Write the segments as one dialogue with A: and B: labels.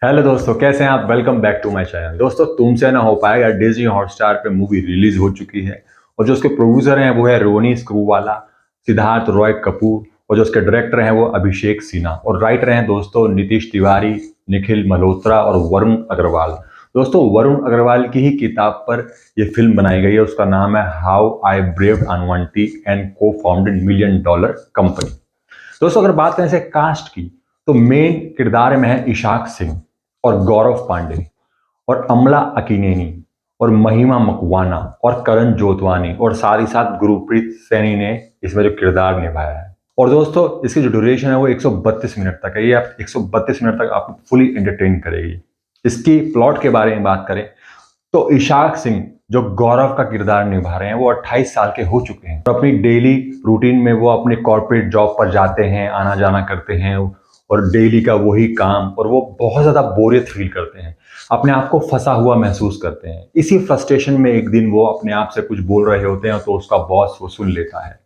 A: Hello दोस्तों, कैसे हैं आप। Welcome back to my channel. दोस्तों, तुमसे ना हो पाएगा डिज्नी हॉटस्टार पे मूवी रिलीज हो चुकी है और जो उसके प्रोड्यूसर हैं वो है रोनी स्क्रूवाला, सिद्धार्थ रॉय कपूर, और जो उसके डायरेक्टर हैं वो अभिषेक सिन्हा, और राइटर हैं दोस्तों नीतीश तिवारी, निखिल मल्होत्रा और वरुण अग्रवाल। दोस्तों, वरुण अग्रवाल की ही किताब पर यह फिल्म बनाई गई है। उसका नाम है हाउ आई ब्रेव्ड अनवांटी एंड को फाउंडेड $1 मिलियन कंपनी। दोस्तों, अगर बात करें इसे कास्ट की तो मेन किरदार में है इशाक सिंह और गौरव पांडे और अमला अकीनेनी और महिमा मकवाना और करण जोतवानी, और साथ ही साथ गुरप्रीत सैनी ने इसमें जो किरदार निभाया है। और दोस्तों, इसकी जो ड्यूरेशन है वो 132 मिनट तक है। ये आप 132 मिनट तक आपको फुली एंटरटेन करेगी। इसकी प्लॉट के बारे में बात करें तो इशाक सिंह जो गौरव का किरदार निभा रहे हैं वो 28 साल के हो चुके हैं। तो अपनी डेली रूटीन में वो अपने कॉर्पोरेट जॉब पर जाते हैं, आना जाना करते हैं, और डेली का वही काम, और वो बहुत ज़्यादा बोरियत फील करते हैं, अपने आप को फंसा हुआ महसूस करते हैं। इसी फ्रस्ट्रेशन में एक दिन वो अपने आप से कुछ बोल रहे होते हैं तो उसका बॉस वो सुन लेता है,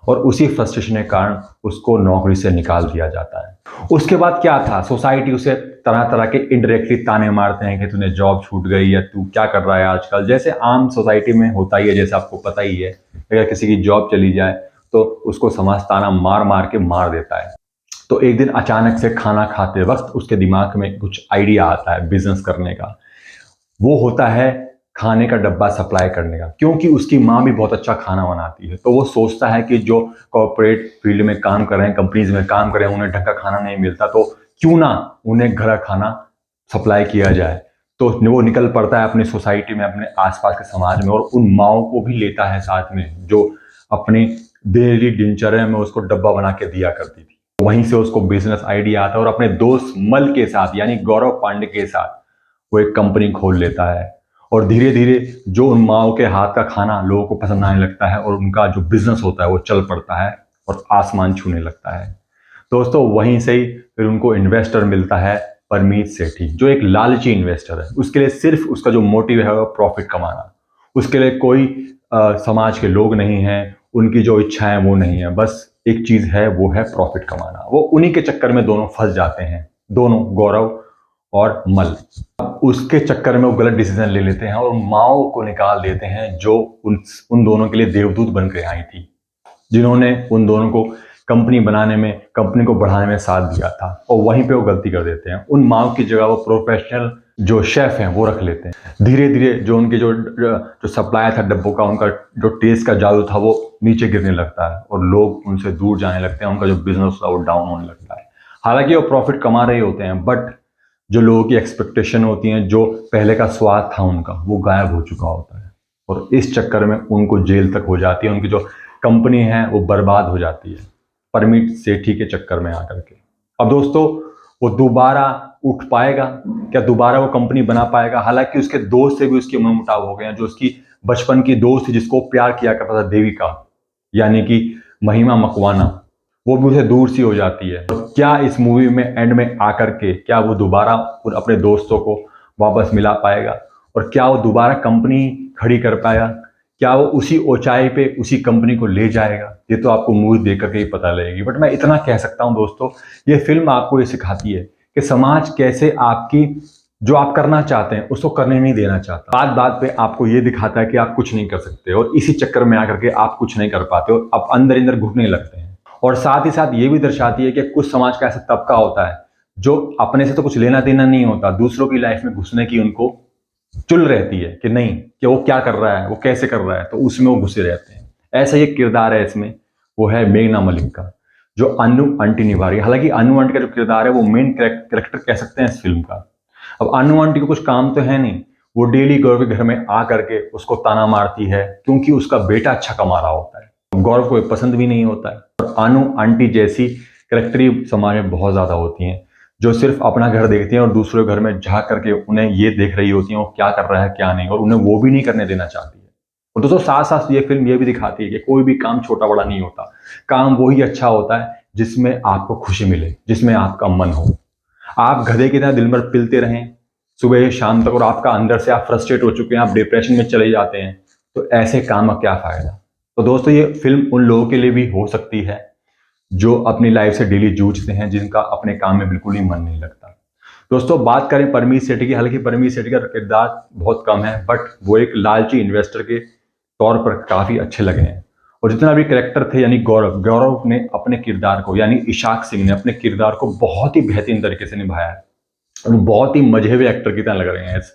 A: और उसी फ्रस्ट्रेशन के कारण उसको नौकरी से निकाल दिया जाता है। उसके बाद क्या था, सोसाइटी उसे तरह तरह के इनडायरेक्टली ताने मारते हैं कि तूने जॉब छूट गई या तू क्या कर रहा है आजकल, जैसे आम सोसाइटी में होता ही है। जैसे आपको पता ही है, अगर किसी की जॉब चली जाए तो उसको समाज ताना मार मार के मार देता है। तो एक दिन अचानक से खाना खाते वक्त उसके दिमाग में कुछ आइडिया आता है बिजनेस करने का। वो होता है खाने का डब्बा सप्लाई करने का, क्योंकि उसकी माँ भी बहुत अच्छा खाना बनाती है। तो वो सोचता है कि जो कॉर्पोरेट फील्ड में काम कर रहे हैं, कंपनीज में काम कर रहे हैं, उन्हें ढंग का खाना नहीं मिलता, तो क्यों ना उन्हें घर का खाना सप्लाई किया जाए। तो वो निकल पड़ता है अपनी सोसाइटी में, अपने आसपास के समाज में, और उन माओं को भी लेता है साथ में जो अपनी डेली दिनचर्या में उसको डब्बा बना के दिया करती थी। वहीं से उसको बिजनेस आइडिया आता है, और अपने दोस्त मल के साथ यानी गौरव पांडे के साथ वो एक कंपनी खोल लेता है। और धीरे धीरे जो उन माओं के हाथ का खाना लोगों को पसंद आने लगता है, और उनका जो बिजनेस होता है वो चल पड़ता है और आसमान छूने लगता है। दोस्तों, वहीं से ही फिर उनको इन्वेस्टर मिलता है, परमीत सेठी, जो एक लालची इन्वेस्टर है। उसके लिए सिर्फ उसका जो मोटिव है वो प्रॉफिट कमाना। उसके लिए कोई समाज के लोग नहीं हैं, उनकी जो इच्छाएं वो नहीं है, बस एक चीज है, वो है प्रॉफिट कमाना। वो उन्हीं के चक्कर में दोनों फंस जाते हैं, दोनों, गौरव और मल। उसके चक्कर में वो गलत डिसीजन ले लेते हैं और माओ को निकाल देते हैं, जो उन दोनों के लिए देवदूत बन के आई थी, जिन्होंने उन दोनों को कंपनी बनाने में, कंपनी को बढ़ाने में साथ दिया था। और वहीं पे वो गलती कर देते हैं। उन माओ की जगह वो प्रोफेशनल जो शेफ हैं वो रख लेते हैं। धीरे धीरे जो उनके जो सप्लाई था डब्बों का, उनका जो टेस्ट का जादू था वो नीचे गिरने लगता है, और लोग उनसे दूर जाने लगते हैं। उनका जो बिजनेस था वो डाउन होने लगता है। हालांकि वो प्रॉफिट कमा रहे होते हैं, बट जो लोगों की एक्सपेक्टेशन होती हैं, जो पहले का स्वाद था उनका, वो गायब हो चुका होता है, और इस चक्कर में उनको जेल तक हो जाती है। उनकी जो कंपनी है वो बर्बाद हो जाती है परमीत सेठी के चक्कर में आकर के। अब दोस्तों, वो दोबारा उठ पाएगा क्या, दोबारा वो कंपनी बना पाएगा? हालांकि उसके दोस्त से भी उसके मनमुटाव हो गए हैं। जो उसकी बचपन की दोस्त थी, जिसको प्यार किया करता था, देविका यानी कि महिमा मकवाना, वो भी उसे दूर सी हो जाती है। तो क्या इस मूवी में एंड में आकर के क्या वो दोबारा अपने दोस्तों को वापस मिला पाएगा, और क्या वो दोबारा कंपनी खड़ी कर पाएगा? क्या वो उसी ऊंचाई पे उसी कंपनी को ले जाएगा? ये तो आपको मूवी देख करके ही पता लगेगी। बट मैं इतना कह सकता हूं दोस्तों, ये फिल्म आपको ये सिखाती है कि समाज कैसे आपकी जो आप करना चाहते हैं उसको करने नहीं देना चाहता। बात बात पे आपको ये दिखाता है कि आप कुछ नहीं कर सकते, और इसी चक्कर में आकर के आप कुछ नहीं कर पाते और आप अंदर अंदर घुटने लगते हैं। और साथ ही साथ ये भी दर्शाती है कि कुछ समाज का ऐसा तबका होता है जो अपने से तो कुछ लेना देना नहीं होता, दूसरों की लाइफ में घुसने की उनको चुल रहती है कि नहीं, कि वो क्या कर रहा है, वो कैसे कर रहा है, तो उसमें वो घुसे रहते हैं। ऐसा ये किरदार है इसमें, वो है मेघना मलिक का, जो अनु आंटी निभा रही है। हालांकि अनु आंटी का जो किरदार है वो मेन कैरेक्टर कह सकते हैं इस फिल्म का। अब अनु आंटी को कुछ काम तो है नहीं, वो डेली गौरव के घर में आ करके उसको ताना मारती है, क्योंकि उसका बेटा अच्छा कमा रहा होता है। गौरव को पसंद भी नहीं होता है। और अनु आंटी जैसी कैरेक्टरी समाज में बहुत ज्यादा होती हैं, जो सिर्फ अपना घर देखती हैं और दूसरे घर में झांक करके उन्हें ये देख रही होती हैं वो क्या कर रहा है क्या नहीं, और उन्हें वो भी नहीं करने देना चाहती है। और दोस्तों, साथ साथ ये फिल्म ये भी दिखाती है कि कोई भी काम छोटा बड़ा नहीं होता। काम वही अच्छा होता है जिसमें आपको खुशी मिले, जिसमें आपका मन हो। आप गधे की तरह दिन भर पिलते रहें सुबह से शाम तक, और आपका अंदर से आप फ्रस्ट्रेट हो चुके हैं, आप डिप्रेशन में चले जाते हैं, तो ऐसे काम का क्या फायदा? तो दोस्तों, ये फिल्म उन लोगों के लिए भी हो सकती है जो अपनी लाइफ से डेली जूझते हैं, जिनका अपने काम में बिल्कुल ही मन नहीं लगता। दोस्तों बात करें परमीत सेठी की, हालांकि परमीत सेठी का किरदार बहुत कम है, बट वो एक लालची इन्वेस्टर के तौर पर काफी अच्छे लगे हैं। और जितना भी कैरेक्टर थे, यानी गौरव गौरव ने अपने किरदार को, यानी इशाक सिंह ने अपने किरदार को बहुत ही बेहतरीन तरीके से निभाया है और बहुत ही मजे हुए एक्टर की तरह लग रहे हैं इस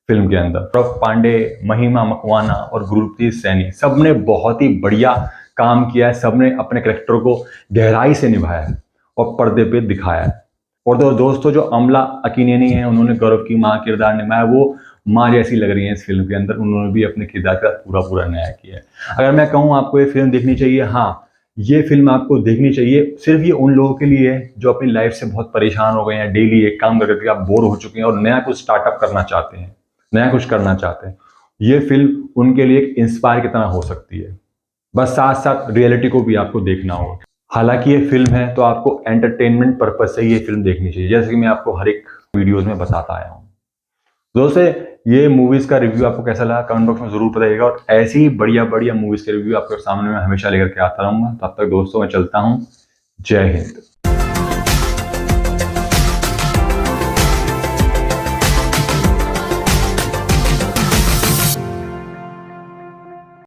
A: फिल्म के अंदर। गौरव पांडे, महिमा मकवाना और गुरप्रीत सैनी सबने बहुत ही बढ़िया काम किया है। सबने अपने कैरेक्टर को गहराई से निभाया है और पर्दे पे दिखाया है। और दोस्तों जो अमला अकीनेनी है, उन्होंने गौरव की माँ किरदार निभाया, वो माँ जैसी लग रही है इस फिल्म के अंदर। उन्होंने भी अपने किरदार का पूरा पूरा न्याय किया है। अगर मैं कहूँ आपको ये फिल्म देखनी चाहिए, हाँ ये फिल्म आपको देखनी चाहिए। सिर्फ ये उन लोगों के लिए है जो अपनी लाइफ से बहुत परेशान हो गए हैं, डेली एक काम करके आप बोर हो चुके हैं और नया कुछ स्टार्टअप करना चाहते हैं, नया कुछ करना चाहते हैं। ये फिल्म उनके लिए एक इंस्पायर की तरह हो सकती है। बस साथ साथ रियलिटी को भी आपको देखना होगा। हालांकि ये फिल्म है तो आपको एंटरटेनमेंट पर्पज से ये फिल्म देखनी चाहिए, जैसे कि मैं आपको हर एक वीडियोज में बताता आया हूँ। दोस्तों ये मूवीज का रिव्यू आपको कैसा लगा कमेंट बॉक्स में जरूर बताइएगा, और ऐसी ही बढ़िया बढ़िया मूवीज के रिव्यू आपके सामने मैं हमेशा लेकर के आता रहूंगा। तब तक दोस्तों मैं चलता हूँ। जय हिंद।